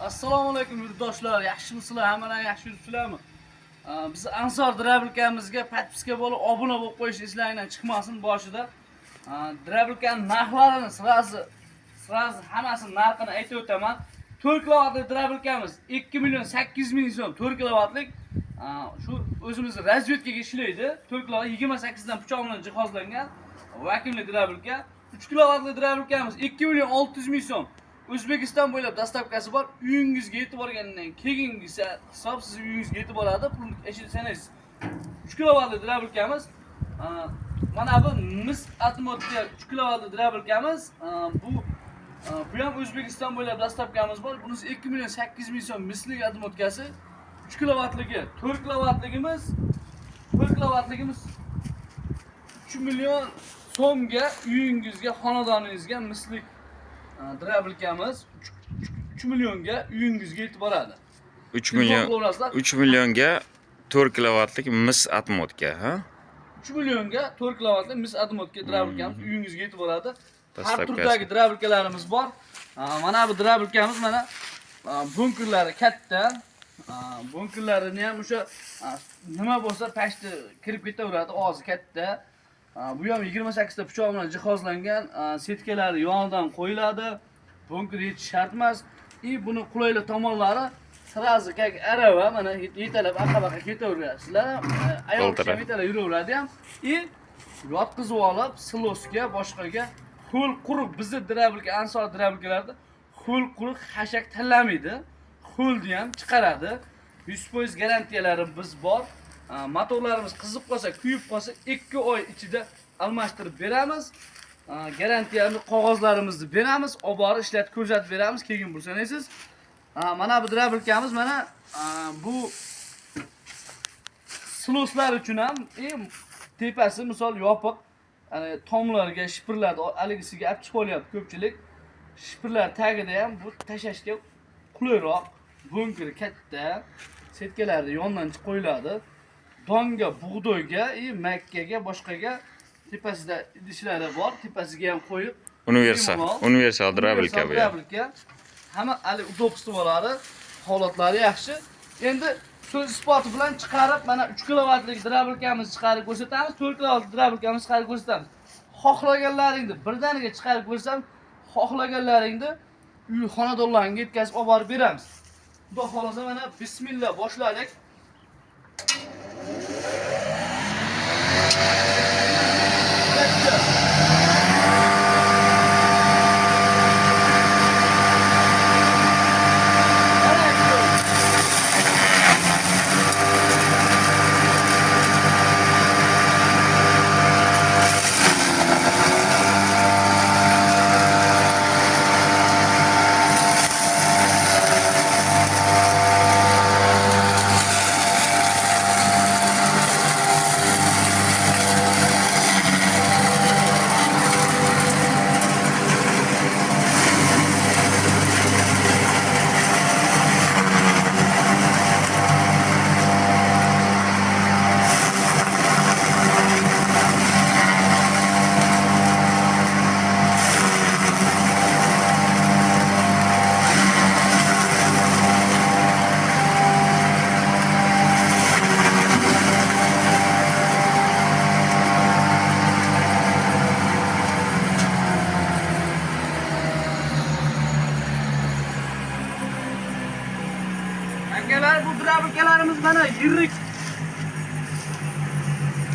Assalomu alaykum yurtdoshlar, yaxshimisizlar? Hammalar yaxshi yuribsizlarmi? Biz Ansor Drabilkamizga podpiska bo'lib, obuna bo'lib qo'yish eslaridan chiqmasin boshida. Drabilkaning narxlarini sirazi hammasini narxini aytib o'taman. 4 kilovatlik Drabilkamiz 2 million 800 ming so'm 4 kilovatlik. Shu o'zimizning razvedkaga ishlaydi. 4 kilovat 28 dan pichoq bilan jihozlangan vakilli Drabilka. 3 kilovatlik Drabilkamiz 2 million 600 ming so'm. O'zbekiston bo'ylab dastavkasi bor. Uyingizga yetib borgandan keyingi hisob siz uyingizga yetib boradi. Pulni eshitsangiz 3 kilovatli Drabilkamiz mana bu mis atmosga 3 kilovatli Drabilkamiz bu ham O'zbekiston bo'ylab dastavkamiz bor. Bunisi 2 million 800 ming so'm misli atmoskasi 3 kilovatligi, 4 kilovatligimiz 3 million so'mga uyingizga, xonadoningizga misli Drabilkamiz 3 millionga uyingizga yetib boradi. 3 millionga 4 kilovatlik mis atmotka, ha? 3 millionga 4 kilovatlik mis atmotka Drabilkamiz uyingizga yetib boradi. Har turdagi Drabilkalarimiz bor. Mana bu Drabilkamiz mana bunkerlari katta. Bunkerlarini ham o'sha nima bo'lsa pashti kirib ketaveradi, og'zi katta. Bu ham 28 ta pichoq bilan jihozlangan, setkalari yonidan qo'yiladi. Bunker yetish shart emas. Buni qulaylik tomonlari sirazi kak arava mana yetalab aqabaqa ketaverasizlar. Ayol kishi yetalab yuraveradi ham. Yotqizib olib, silosga, boshqaga ho'l quruq bizni Drabilka, Ansor Drabilkalarda ho'l quruq hashak tanlamaydi. Ho'lni ham chiqaradi. 100% garantiyalari biz bor. Motorlarimiz qizib qolsa, kuyib qolsa 2 oy ichida almashtirib beramiz. Garantiyali qog'ozlarimizni beramiz, olib borib ishlatib ko'rsatib beramiz, keyin bo'lsangiz. Mana bu Drabilkamiz mana bu siloslar uchun ham tepasi misol yopiq, tomlarga, shipirlarga aligisiga olib chiqib olyapti ko'pchilik. Shipirlar tagida ham bu tashashga qulayroq, bunker katta, setkalari yondan qo'yiladi. Donga, bug'doyga, makkaga, boshqaga tepasida idishlari bor, tepasiga ham qo'yib universal Drabilka bu. Hamma ali udobstvolari, holatlari yaxshi. Endi so'z isboti bilan chiqarib mana 3 kilovatlik Drabilkamizni chiqarib ko'rsatamiz, 4 kilovatlik Drabilkamizni chiqarib ko'rsatamiz. Xohlaganlaringni birdaniga chiqarib ko'rsam, xohlaganlaringni uy xonadonlaringga yetkazib olib borib beramiz. Xudo xolasa mana bismillah boshladik. Bu Drabilkalarimiz mana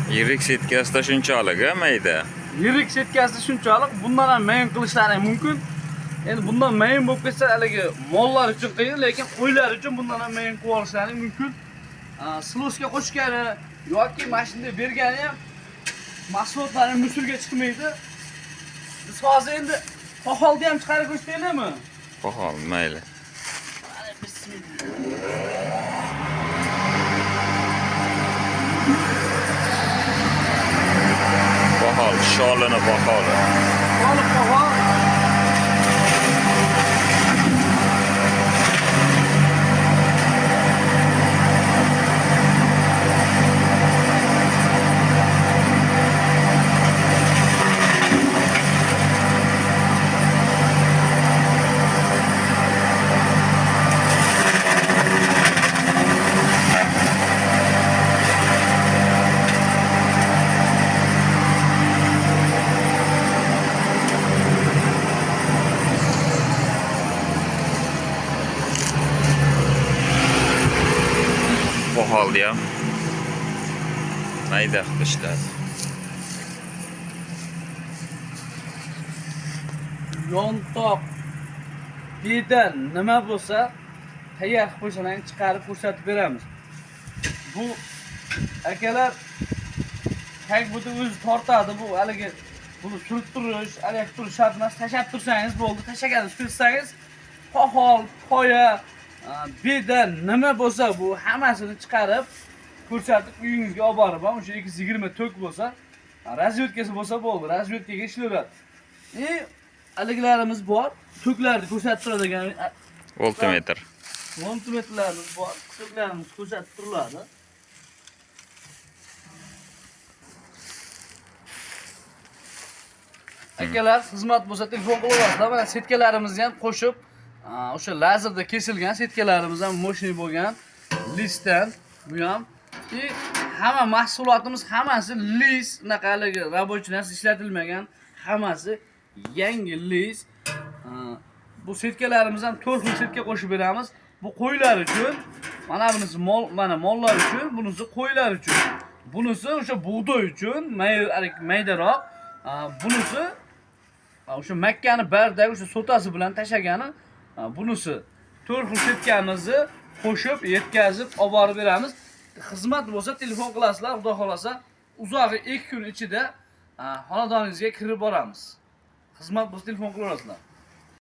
yirik setkasida shunchalik, mayda. Yirik setkasida shunchalik, bundan ham mayin qilishlari mumkin. Endi bundan mayin bo'lib ketsa, haligi mollar uchun qiyin, lekin qo'ylar uchun bundan ham mayin qilib olishlari mumkin. Silosga qo'shgani yoki mashinada bergani ham mahsulotlari musulga chiqmaydi. Biz hozir endi poxolni ham chiqarib ko'rsataylikmi? Poxol, mayli. Poxol, sholini poxoli. Poxol. holda ham. Mayda qilib ishladi. Yontoq bedan nima bo'lsa, tayyor qilib qo'ysangiz chiqarib ko'rsatib beramiz. Bu akalar tag buni o'zi tortadi, bu haligi buni surib turish, alik turish shart emas, tashab tursangiz bo'ldi, tashaganini ko'rsangiz, pohol, poya, bedan nima bo'lsa bu hammasini chiqarib ko'rsatib uyingizga olib borib, o'sha 220 tok bo'lsa, razvedkasi bo'lsa bo'ldi, razvedkaga ishlayveradi. Aliklarimiz bor, toklarni ko'rsatib turadigan Voltmetr. voltmetrlarimiz bor, toklarimiz ko'rsatib turiladi. Akalar xizmat bo'lsa telefon qilaverasizlar. Mana setkalarimizni ham qo'shib, o'sha lazerda kesilgan setkalarimiz ham moshina bo'lgan, listdan bu ham. Hamma mahsulotimiz hammasi lis, unaqa haligi rabochiy narsa ishlatilmagan, hammasi yangi lis. Bu setkalarimiz ham 4 xil setka qo'shib beramiz. Bu qo'ylar uchun, mana bunisi mana mollar uchun, bunisi qo'ylar uchun. Bunisi o'sha bug'doy uchun, maydaroq. Bunisi o'sha Makkani bardagi o'sha sotasi bilan tashagani, bunisi 4 xil setkamizni qo'shib, yetkazib olib borib beramiz. Xizmat bo'lsa telefon qilasizlar, xudo xolasa, uzog'i 2 kun ichida xonadoningizga kirib boramiz. Xizmat bo'lsa telefon qilaverasizlar.